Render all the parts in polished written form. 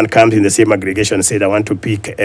comes in the same aggregation and says, I want to pick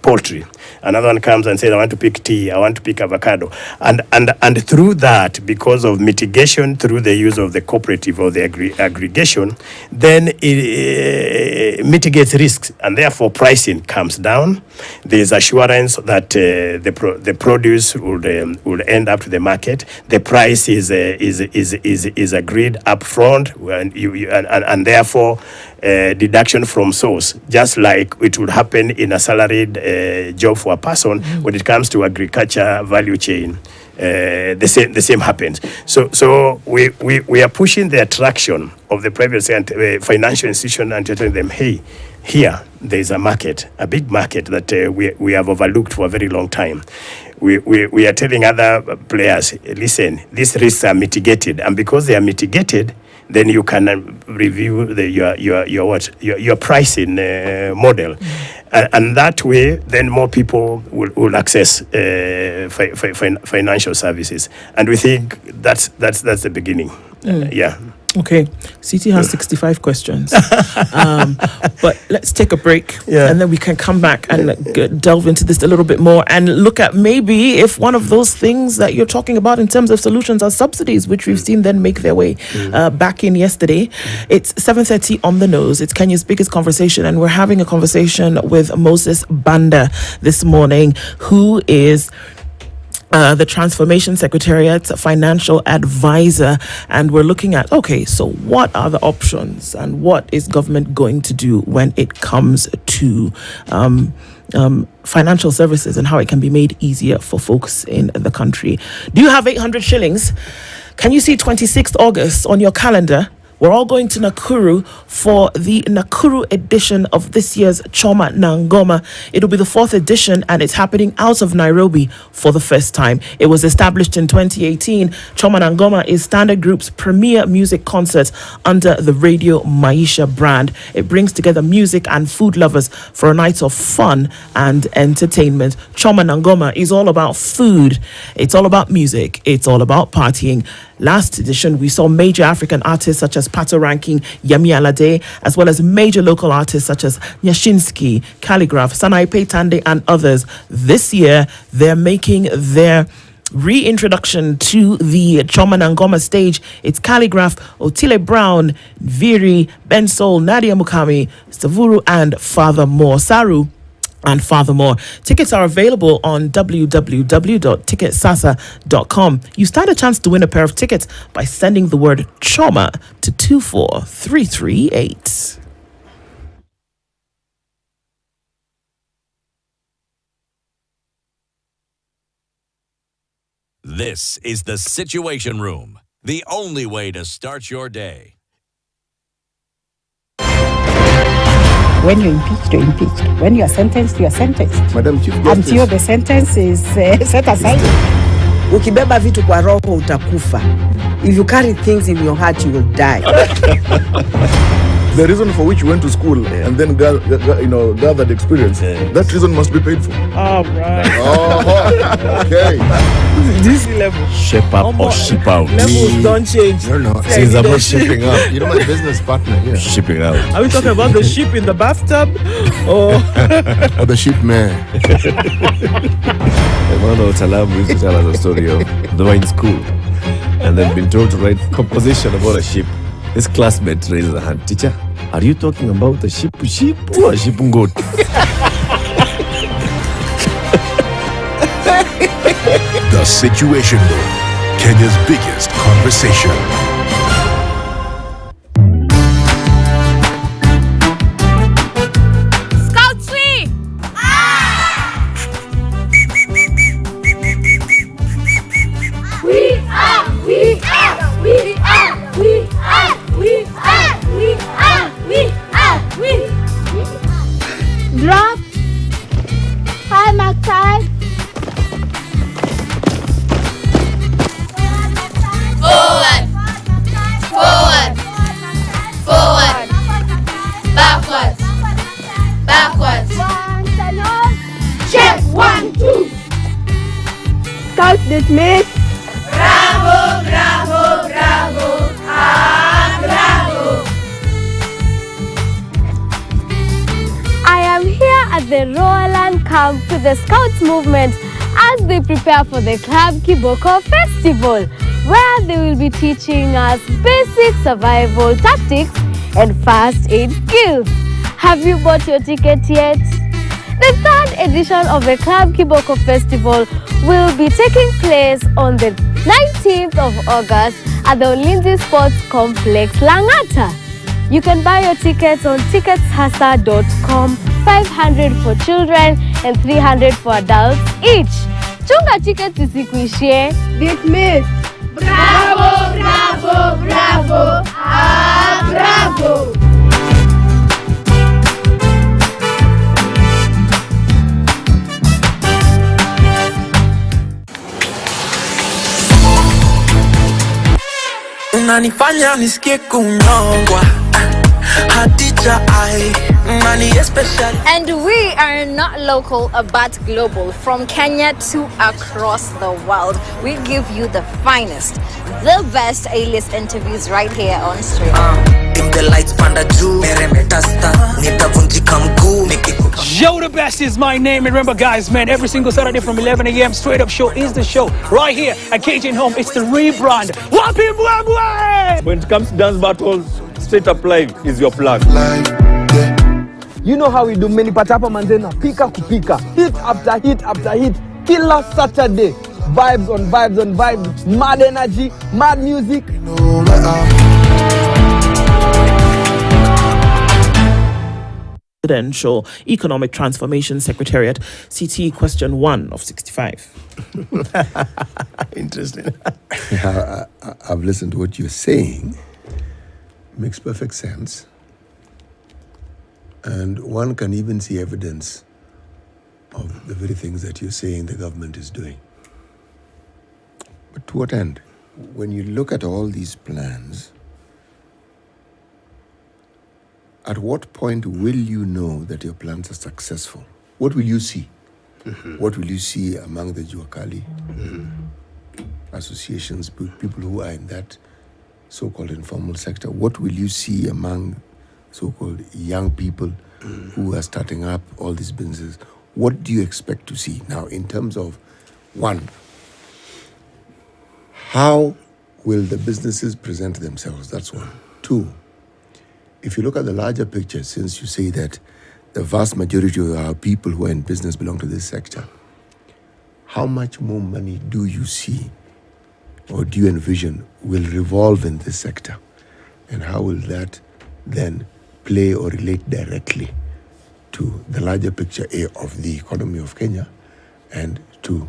poultry. Another one comes and says, I want to pick tea, I want to pick avocado. And through that, because of mitigation, through the use of the cooperative or the aggregation, then it mitigates risks, and therefore pricing comes down. There's assurance that the produce will end up to the market. The price is agreed up front, and therefore deduction from source, just like it would happen in a salaried job for a person. When it comes to agriculture value chain, the same happens. So we are pushing the attraction of the private financial institution and telling them, hey, here there is a market, a big market that we have overlooked for a very long time. We are telling other players, listen, these risks are mitigated, and because they are mitigated, then you can review your pricing model, and that way, then more people will access financial services, and we think that's the beginning. Yeah. Okay, CT has 65 questions, but let's take a break, and then we can come back and delve into this a little bit more and look at maybe if one of those things that you're talking about in terms of solutions are subsidies, which we've seen then make their way back in yesterday. It's 7:30 on the nose. It's Kenya's biggest conversation, and we're having a conversation with Moses Banda this morning, who is the Transformation Secretariat's financial advisor, and we're looking at, okay, so what are the options and what is government going to do when it comes to financial services and how it can be made easier for folks in the country. Do you have 800 shillings? Can you see 26th August on your calendar? We're all going to Nakuru for the Nakuru edition of this year's Choma na Ngoma. It'll be the 4th edition, and it's happening out of Nairobi for the first time. It was established in 2018. Choma na Ngoma is Standard Group's premier music concert under the Radio Maisha brand. It brings together music and food lovers for a night of fun and entertainment. Choma na Ngoma is all about food. It's all about music. It's all about partying. Last edition, we saw major African artists such as Pato Ranking, Yemi Alade, as well as major local artists such as Nyashinsky, Calligraph, Sanaipe Tande, and others. This year, they're making their reintroduction to the Choma na Ngoma stage. It's Calligraph, Otile Brown, Viri, Bensol, Nadia Mukami, Savuru, and Furthermore. Saru and Furthermore. Tickets are available on www.ticketsasa.com. You stand a chance to win a pair of tickets by sending the word Choma to 24338. This is the Situation Room, the only way to start your day. When you're impeached, you're impeached. When you are sentenced, you are sentenced. Madam Chief Justice. Until the sentence is set aside. Ukibeba vitu kwa roho utakufa. If you carry things in your heart, you will die. The reason for which you went to school and then gathered experience, that reason must be paid for. All right. Oh, okay. This level. Shape up or ship out. Levels don't change. No. Since I'm not shipping up. You're my business partner here. Shipping out. Are we talking about the sheep in the bathtub? Or the sheep man. Emmanuel Talabu used to tell us a story of they were in school and then been told to write composition about a sheep. His classmate raises a hand. Teacher, are you talking about a sheep or a sheep goat? The Situation Room, Kenya's biggest conversation. Drop. Hi, Makai. Forward. Forward. Forward. Backwards. Backwards. Check 1, 2. Scout dismissed. Bravo, bravo, bravo. Ah, bravo. at the Roland camp with the Scouts movement as they prepare for the Club Kiboko Festival, where they will be teaching us basic survival tactics and first aid skills. Have you bought your ticket yet? The third edition of the Club Kiboko Festival will be taking place on the 19th of August at the Ulinzi Sports Complex, Langata. You can buy your tickets on ticketshasa.com, 500 for children and 300 for adults each. Chunga tickets isikuishie. Dismiss. Bravo, bravo, bravo. Ah, bravo. Unanifanya nisikie kunyongwa Hatija ai money especially. And we are not local but global. From Kenya to across the world, we give you the finest, the best A-list interviews right here on stream. Dim the lights panda juu meremeta star nitavunjika mguu. Yo, the best is my name. And remember, guys, man, every single Saturday from 11 a.m. Straight Up Show is the show right here at KTN Home. It's the rebrand. Wapi Mbwembwe! When it comes to dance battles, Straight Up Live is your plug. You know how we do many patapa manzena, pika kupika, hit after hit after hit, killer Saturday, vibes on vibes on vibes, mad energy, mad music. Presidential Economic Transformation Secretariat, CT question 1 of 65. Interesting. I've listened to what you're saying. Makes perfect sense. And one can even see evidence of the very things that you're saying the government is doing. But to what end? When you look at all these plans, at what point will you know that your plans are successful? What will you see? What will you see among the Juakali associations, people who are in that so-called informal sector? What will you see among so-called young people who are starting up all these businesses? What do you expect to see? Now, in terms of, one, how will the businesses present themselves? That's one. Two, if you look at the larger picture, since you say that the vast majority of our people who are in business belong to this sector, how much more money do you see or do you envision will revolve in this sector? And how will that then play or relate directly to the larger picture of the economy of Kenya and to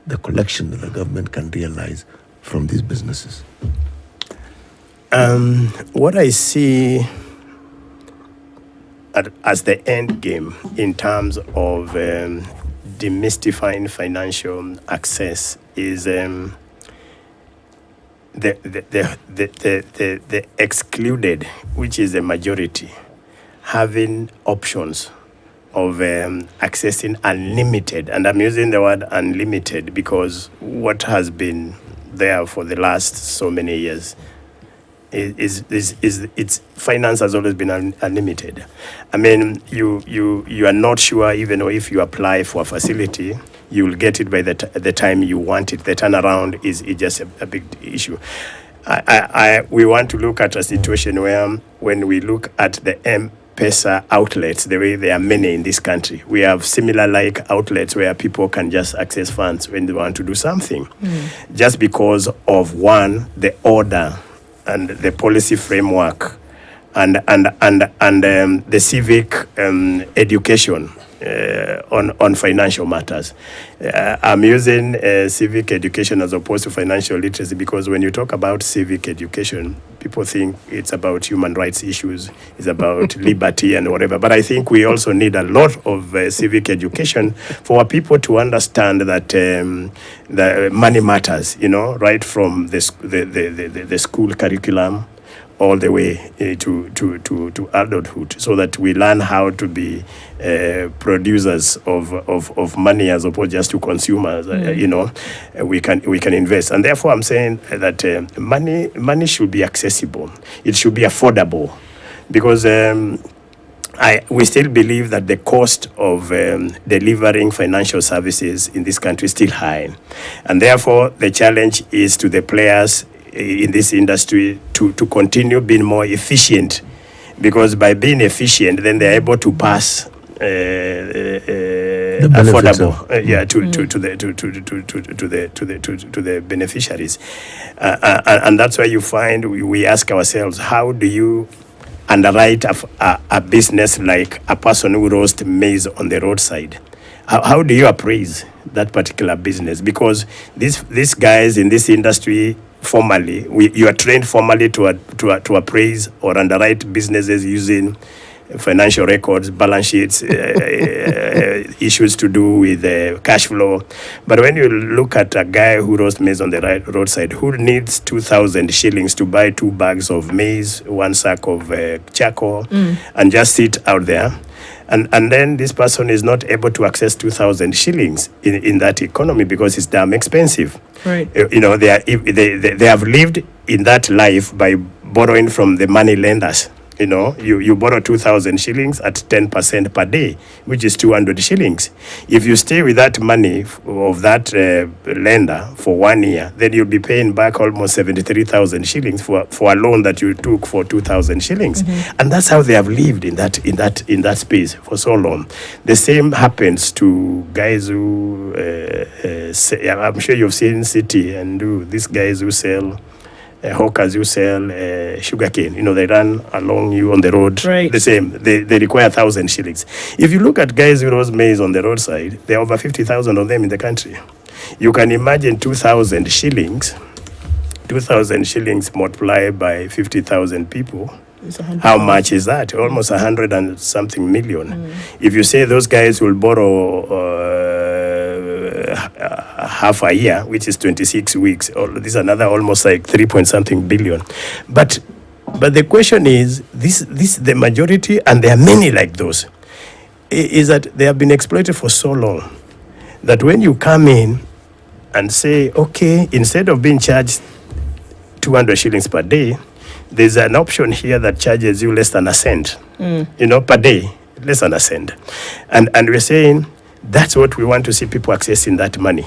the collection that the government can realize from these businesses? What I see as the end game in terms of demystifying financial access is the excluded, which is the majority, having options of accessing unlimited. And I'm using the word unlimited because what has been there for the last so many years is its finance has always been unlimited. I mean, you are not sure even if you apply for a facility, you will get it by the time you want it. The turnaround is just a big issue. We want to look at a situation where when we look at the M-Pesa outlets, the way there are many in this country, we have similar like outlets where people can just access funds when they want to do something. Just because of one, the order and the policy framework and the civic education on financial matters. I'm using civic education as opposed to financial literacy because when you talk about civic education, people think it's about human rights issues, it's about liberty and whatever. But I think we also need a lot of civic education for people to understand that the money matters, right from the school curriculum all the way to adulthood, so that we learn how to be producers of money as opposed just to consumers. We can invest, and therefore I'm saying that money should be accessible. It should be affordable, because we still believe that the cost of delivering financial services in this country is still high. And therefore, the challenge is to the players in this industry to continue being more efficient, because by being efficient, then they're able to pass affordable to the beneficiaries. And that's why you find we ask ourselves, how do you underwrite a business like a person who roasts maize on the roadside? How do you appraise that particular business? Because these guys in this industry, formally, you are trained formally to appraise or underwrite businesses using financial records, balance sheets, issues to do with cash flow. But when you look at a guy who roasts maize on the roadside, who needs 2,000 shillings to buy 2 bags of maize, 1 sack of charcoal, and just sit out there, and then this person is not able to access 2,000 shillings in that economy because it's damn expensive. Right. They have lived in that life by borrowing from the money lenders. You borrow 2,000 shillings at 10% per day, which is 200 shillings. If you stay with that money of that lender for 1 year, then you'll be paying back almost 73,000 shillings for a loan that you took for 2,000 shillings. And that's how they have lived in that space for so long. The same happens to guys who I'm sure you've seen City and these guys who sell hawkers who sell sugarcane. They run along you on the road. Right. The same. They require 1,000 shillings. If you look at guys who roast maize on the roadside, there are over 50,000 of them in the country. You can imagine 2,000 shillings. 2,000 shillings multiplied by 50,000 people. How much is that? Almost 100 and something million. If you say those guys will borrow half a year, which is 26 weeks, this is another almost like 3-point-something billion. But the question is, this the majority, and there are many like those, is that they have been exploited for so long that when you come in and say, okay, instead of being charged 200 shillings per day, there's an option here that charges you less than a cent, per day, less than a cent. And we're saying, that's what we want to see people accessing that money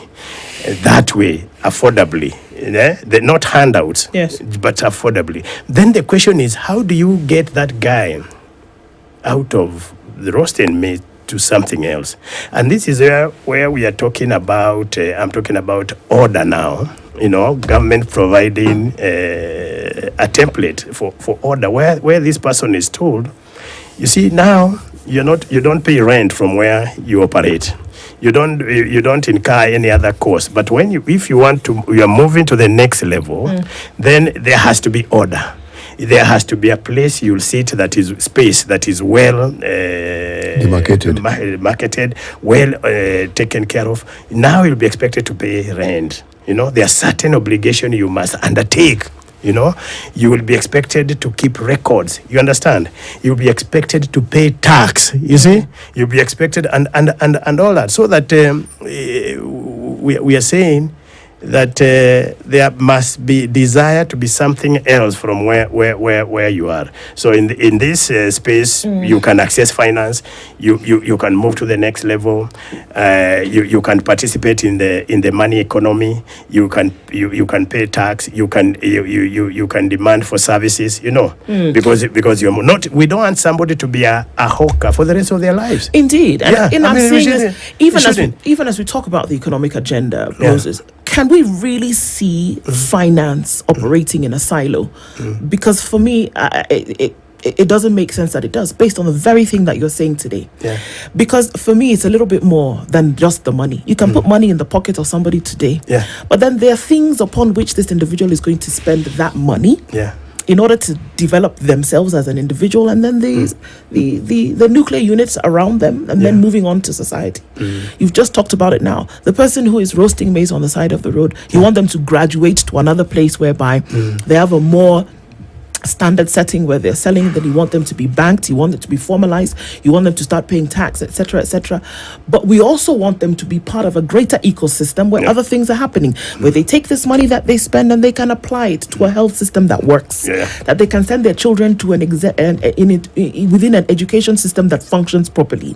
that way, affordably. They're not handouts, yes, but affordably. Then the question is, how do you get that guy out of the roasting maize to something else? And this is where we are talking about, I'm talking about order now. Government providing a template for order where this person is told, you see, now you don't pay rent from where you operate. You don't incur any other cost. But if you are moving to the next level, then there has to be order. There has to be a place you'll sit that is space that is well marketed, well taken care of. Now you'll be expected to pay rent. There are certain obligations you must undertake. You will be expected to keep records. You understand? You'll be expected to pay tax. You see? You'll be expected and all that. So that we are saying that there must be desire to be something else from where you are. So in this space, you can access finance. You can move to the next level. You can participate in the money economy. You can pay tax. You can demand for services. Because you're not. We don't want somebody to be a hawker for the rest of their lives. Indeed, and even as we talk about the economic agenda, Moses, can we really see finance operating in a silo? Because for me, it doesn't make sense that it does, based on the very thing that you're saying today. Yeah. Because for me, it's a little bit more than just the money. You can put money in the pocket of somebody today, but then there are things upon which this individual is going to spend that money. In order to develop themselves as an individual, and then the nuclear units around them, and then moving on to society. You've just talked about it now. The person who is roasting maize on the side of the road, you want them to graduate to another place whereby they have a more standard setting where they're selling, that you want them to be banked, you want it to be formalized, you want them to start paying tax, etc., etc. But we also want them to be part of a greater ecosystem where other things are happening, where they take this money that they spend and they can apply it to a health system that works, that they can send their children to within an education system that functions properly,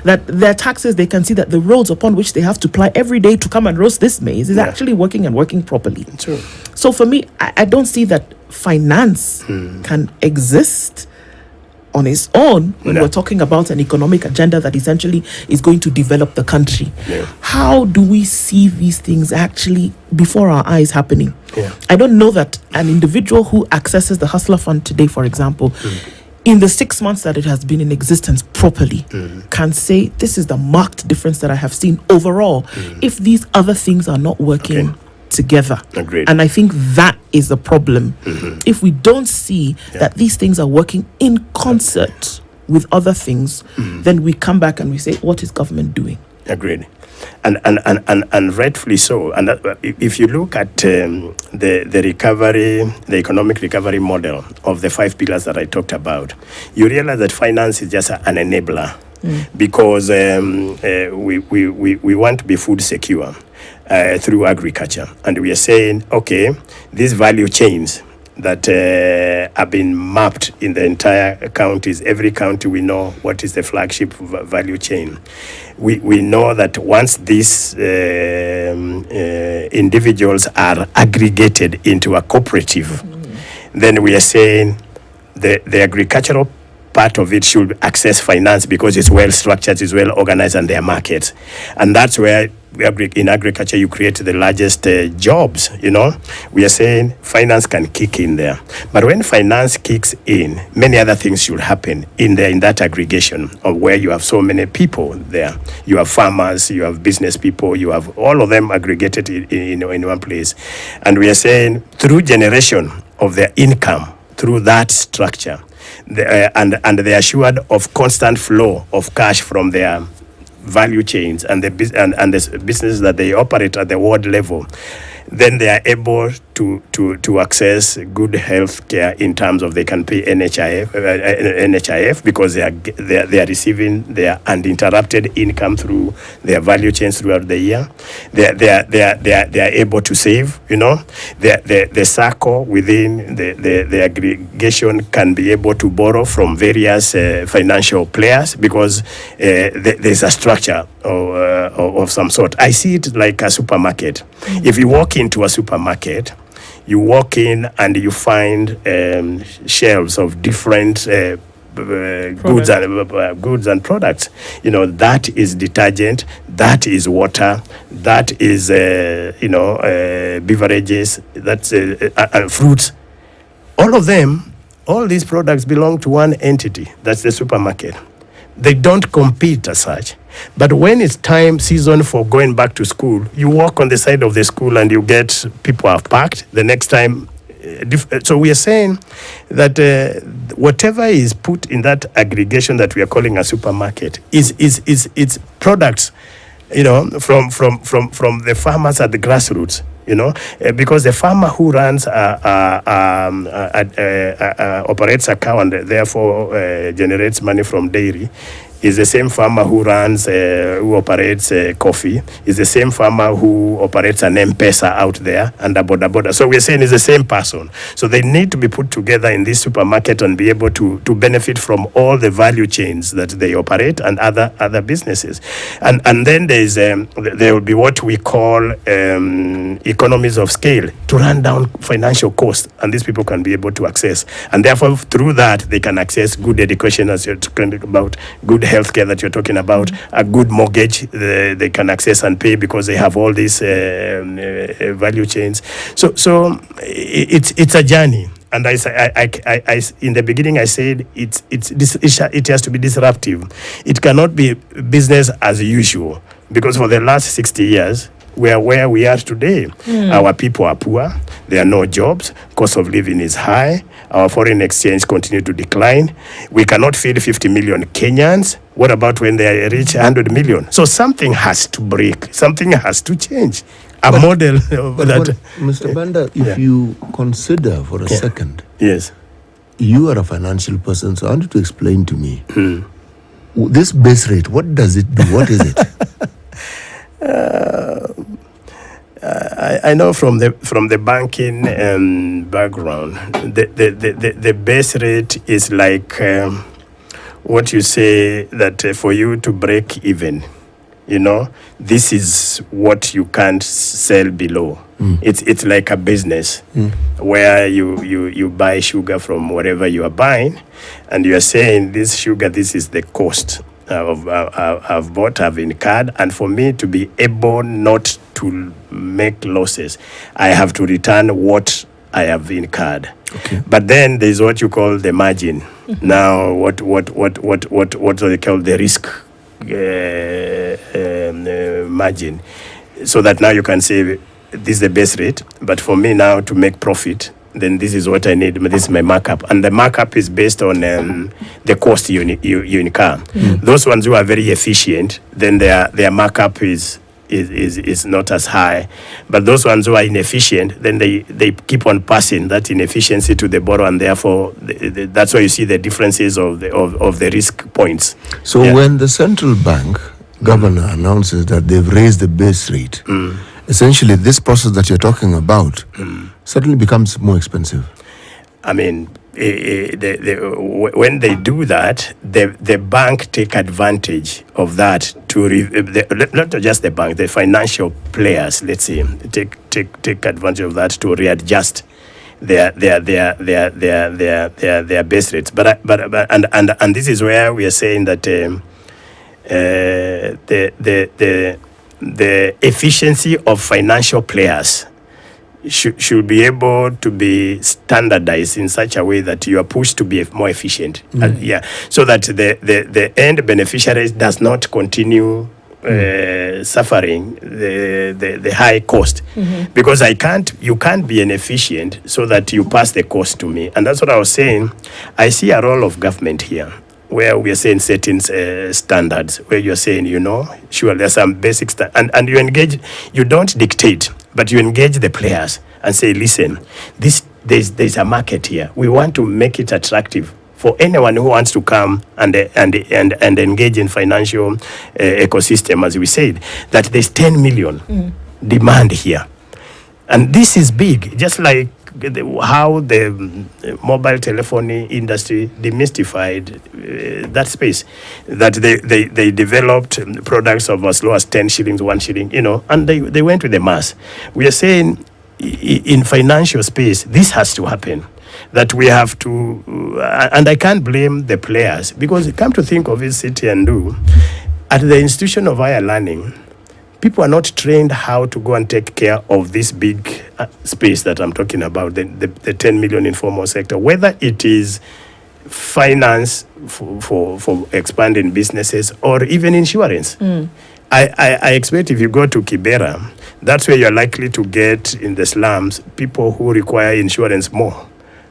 that their taxes, they can see that the roads upon which they have to ply every day to come and roast this maize is actually working and working properly. True. So for me, I don't see that finance can exist on its own when we're talking about an economic agenda that essentially is going to develop the country. How do we see these things actually before our eyes happening? I don't know that an individual who accesses the Hustler Fund today, for example, in the 6 months that it has been in existence properly, can say this is the marked difference that I have seen overall if these other things are not working together. Agreed. And I think that is the problem. If we don't see that these things are working in concert with other things, then we come back and we say, what is government doing? Agreed. And rightfully so. And if you look at the recovery, the economic recovery model of the 5 pillars that I talked about, you realize that finance is just an enabler. Because we want to be food secure through agriculture, and we are saying, okay, these value chains that have been mapped in the entire counties, every county we know what is the flagship value chain. We know that once these individuals are aggregated into a cooperative, then we are saying the agricultural part of it should access finance because it's well structured, it's well organized, and there are markets. And that's where in agriculture you create the largest jobs. We are saying finance can kick in there. But when finance kicks in, many other things should happen in that aggregation of where you have so many people there. You have farmers, you have business people, you have all of them aggregated in one place. And we are saying through generation of their income, through that structure, and they're assured of constant flow of cash from their value chains and the businesses that they operate at the ward level, then they are able to access good health care in terms of they can pay NHIF because they are receiving their uninterrupted income through their value chains throughout the year. They are able to save. The circle within the aggregation can be able to borrow from various financial players because there's a structure of some sort. I see it like a supermarket. If you walk into a supermarket, you walk in and you find shelves of different goods and products. That is detergent, that is water, that is beverages, that's fruits. All of them, all these products belong to one entity. That's the supermarket. They don't compete as such. But when it's season for going back to school, you walk on the side of the school and you get people have parked. The next time, so we are saying that whatever is put in that aggregation that we are calling a supermarket is products, from the farmers at the grassroots. Because the farmer who runs operates a cow and therefore generates money from dairy is the same farmer who operates coffee, is the same farmer who operates an M-Pesa out there and a boda. So we're saying it's the same person. So they need to be put together in this supermarket and be able to benefit from all the value chains that they operate and other businesses. And then there will be what we call economies of scale to run down financial costs, and these people can be able to access. And therefore, through that, they can access good education, as you're talking about, good healthcare that you're talking about, a good mortgage they can access and pay because they have all these value chains. So it's a journey. And I in the beginning I said it has to be disruptive. It cannot be business as usual because for the last 60 years we are where we are today. Our people are poor. There are no jobs. Cost of living is high. Our foreign exchange continue to decline. We cannot feed 50 million Kenyans. What about when they reach 100 million? So something has to break. Something has to change. Model that. Mr. Banda, if you consider for a second, yes, you are a financial person, so I want you to explain to me this base rate. What does it do? What is it? I know from the banking background, the base rate is like what you say that for you to break even, this is what you can't sell below. It's like a business where you buy sugar from wherever you are buying, and you are saying this sugar, this is the cost I've bought, I've incurred, and for me to be able not to make losses, I have to return what I have incurred. Okay. But then there's what you call the margin. Now, what do they call the risk margin? So that now you can say this is the base rate, but for me now to make profit, then this is what I need. This is my markup, and the markup is based on the cost you incur. Those ones who are very efficient, then their markup is not as high. But those ones who are inefficient, then they keep on passing that inefficiency to the borrower, and therefore that's why you see the differences of the risk points. So when the central bank governor announces that they've raised the base rate, essentially this process that you're talking about suddenly becomes more expensive. I mean, when they do that, the bank take advantage of that to not just the bank, the financial players, let's say, take advantage of that to readjust their base rates. But this is where we are saying that the efficiency of financial players should be able to be standardized in such a way that you are pushed to be more efficient. So that the end beneficiaries does not continue suffering the high cost, because you can't be inefficient so that you pass the cost to me. And that's what I was saying. I see a role of government here, where we are saying setting standards, where you're saying, sure, there's some basic and you engage, you don't dictate, but you engage the players and say, listen, there's a market here. We want to make it attractive for anyone who wants to come and engage in financial ecosystem, as we said, that there's 10 million demand here. And this is big, just like how the mobile telephony industry demystified that space, that they developed products of as low as 10 shillings, 1 shilling, and they went to the mass. We are saying in financial space, this has to happen, that we have to, and I can't blame the players, because come to think of it, City and Do, at the institution of higher learning, people are not trained how to go and take care of this big space that I'm talking about, the 10 million informal sector, whether it is finance for expanding businesses or even insurance. I expect if you go to Kibera, that's where you're likely to get in the slums people who require insurance more.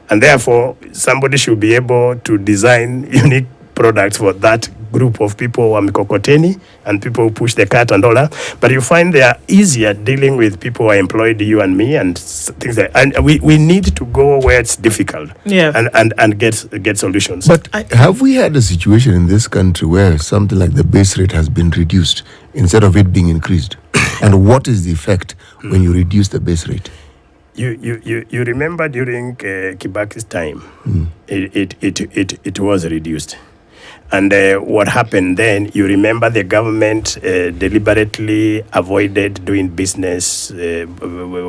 And therefore, somebody should be able to design unique products for that group of people who are mikokoteni and people who push the cart and all that. But you find they are easier dealing with people who are employed, you and me, and things like that. And we need to go where it's difficult and get solutions. But have we had a situation in this country where something like the base rate has been reduced instead of it being increased? And what is the effect when you reduce the base rate? You remember during Kibaki's time, it was reduced. And what happened then, you remember the government deliberately avoided doing business,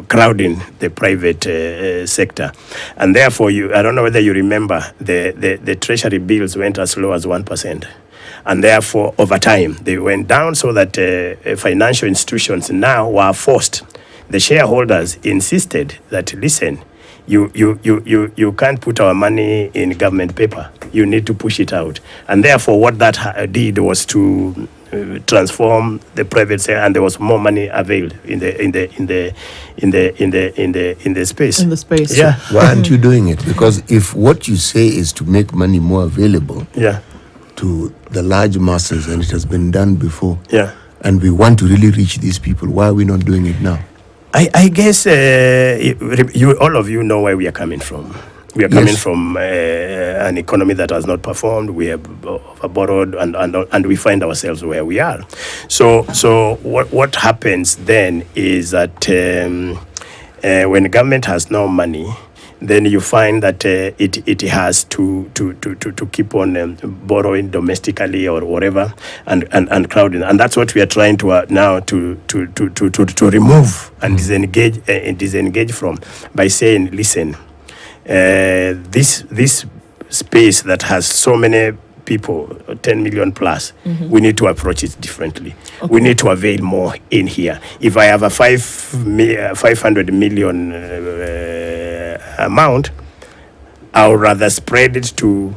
crowding the private sector. And therefore, I don't know whether you remember, the treasury bills went as low as 1%. And therefore, over time, they went down, so that financial institutions now were forced. The shareholders insisted that, listen, you can't put our money in government paper. You need to push it out. And therefore, what that did was to transform the private sector, and there was more money availed in the space. In the space. Yeah. Why aren't you doing it? Because if what you say is to make money more available to the large masses, and it has been done before, and we want to really reach these people, why are we not doing it now? I guess all of you know where we are coming from. We are coming Yes. from an economy that has not performed. We have borrowed, and we find ourselves where we are. So what happens then is that when the government has no money, then you find that it has to keep on borrowing domestically or whatever, and crowding, and that's what we are trying to now to remove and disengage from, by saying, listen, this space that has so many people, 10 million plus, we need to approach it differently. We need to avail more in here. If I have a 500 million amount, I would rather spread it to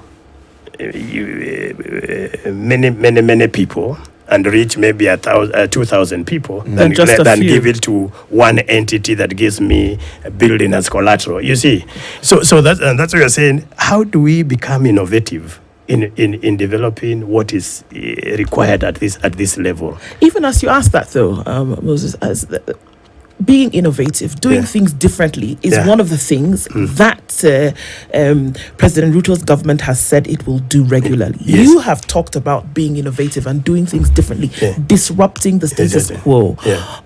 many people and reach maybe 2,000 people than give it to one entity that gives me a building as collateral. You see, so that's what you're saying. How do we become innovative in developing what is required at this level? Even as you ask that, though, Moses, being innovative, doing things differently is one of the things that President Ruto's government has said it will do regularly. Yes. You have talked about being innovative and doing things differently, disrupting the status quo.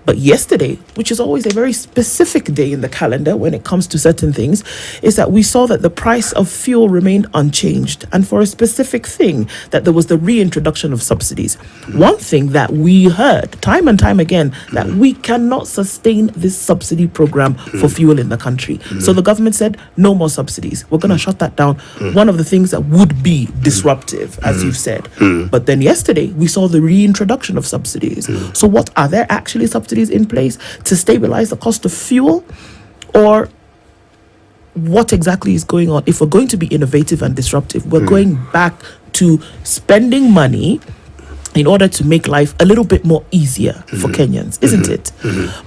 But yesterday, which is always a very specific day in the calendar when it comes to certain things, is that we saw that the price of fuel remained unchanged, and for a specific thing, that there was the reintroduction of subsidies. One thing that we heard time and time again, that we cannot sustain this subsidy program for fuel in the country. So the government said, no more subsidies. We're going to shut that down. One of the things that would be disruptive, as you've said. But then yesterday, we saw the reintroduction of subsidies. So what, are there actually subsidies in place to stabilize the cost of fuel? Or what exactly is going on? If we're going to be innovative and disruptive, we're going back to spending money in order to make life a little bit more easier for Kenyans, isn't it?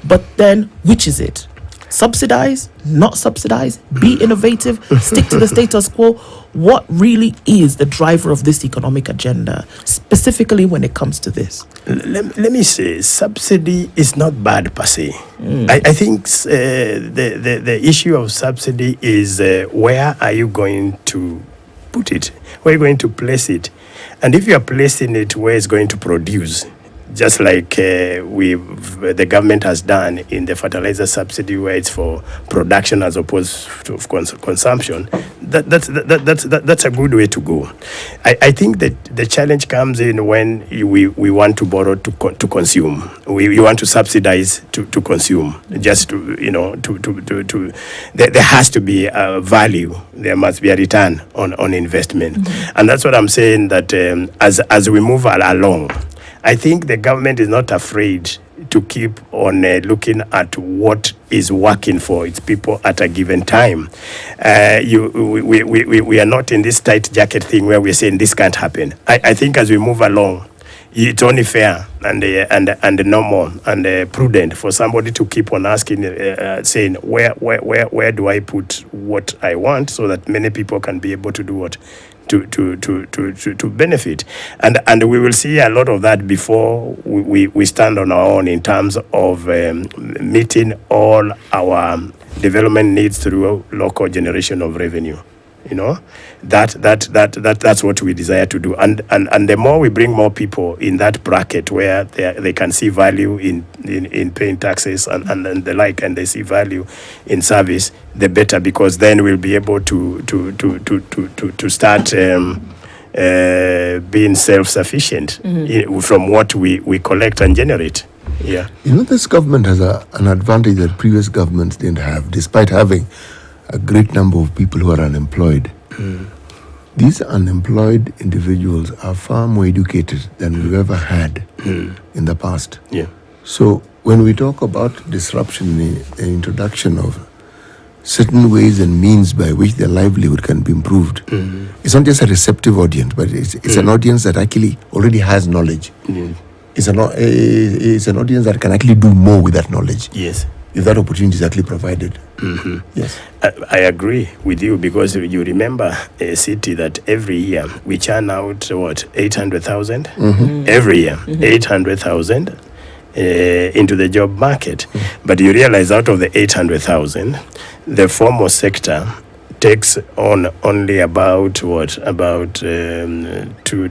But then, which is it? Subsidize, not subsidize, be innovative, stick to the status quo. What really is the driver of this economic agenda, specifically when it comes to this? Let me say, subsidy is not bad per se. I think the issue of subsidy is where are you going to put it? Where are you going to place it? And if you are placing it where it's going to produce, just like the government has done in the fertilizer subsidy, where it's for production as opposed to consumption, that's a good way to go. I think that the challenge comes in when we want to borrow to consume. We want to subsidize to consume. Just to there has to be a value. There must be a return on investment, and that's what I'm saying. That as we move along, I think the government is not afraid to keep on looking at what is working for its people at a given time. We are not in this tight jacket thing where we're saying this can't happen. I think as we move along, it's only fair and normal and prudent for somebody to keep on asking, saying where do I put what I want, so that many people can be able to do what to benefit, and we will see a lot of that before we stand on our own in terms of meeting all our development needs through local generation of revenue. That's what we desire to do, and the more we bring more people in that bracket where they can see value in paying taxes and the like, and they see value in service, the better, because then we'll be able to start being self-sufficient from what we collect and generate. This government has an advantage that previous governments didn't have, despite having a great number of people who are unemployed. These unemployed individuals are far more educated than we've ever had in the past. So when we talk about disruption, the introduction of certain ways and means by which their livelihood can be improved, it's not just a receptive audience, but it's an audience that actually already has knowledge. It's an audience that can actually do more with that knowledge. If that opportunity is actually provided. Yes. I agree with you, because you remember a city that every year we churn out 800,000 every year, 800,000 into the job market. But you realize out of the 800,000, the formal sector takes on only about 200 to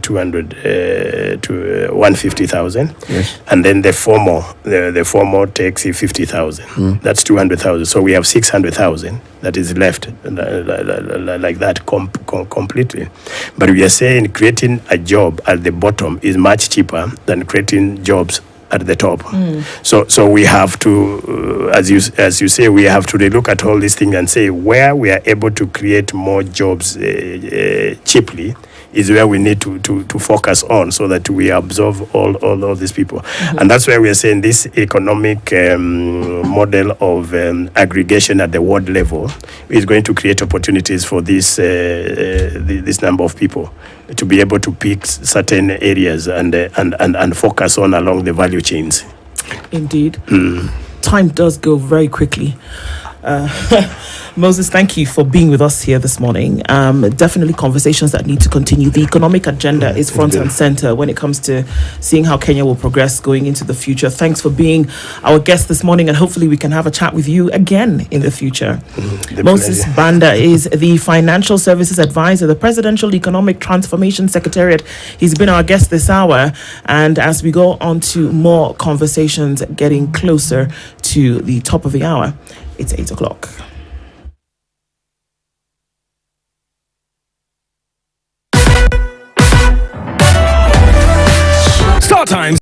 150,000. Yes. And then the formal takes 50,000. That's 200,000. So we have 600,000 that is left like that completely. But we are saying creating a job at the bottom is much cheaper than creating jobs at the top. So we have to, as you say, we have to relook at all these things and say where we are able to create more jobs cheaply is where we need to focus on, so that we absorb all these people. And that's where we are saying this economic model of aggregation at the ward level is going to create opportunities for this number of people to be able to pick certain areas and focus on along the value chains. Indeed. Time does go very quickly. Moses, thank you for being with us here this morning. Definitely conversations that need to continue. The economic agenda is front and center when it comes to seeing how Kenya will progress going into the future. Thanks for being our guest this morning, and hopefully we can have a chat with you again in the future. Moses Banda is the Financial Services Advisor, the Presidential Economic Transformation Secretariat. He's been our guest this hour, and as we go on to more conversations getting closer to the top of the hour, it's 8 o'clock. Star Times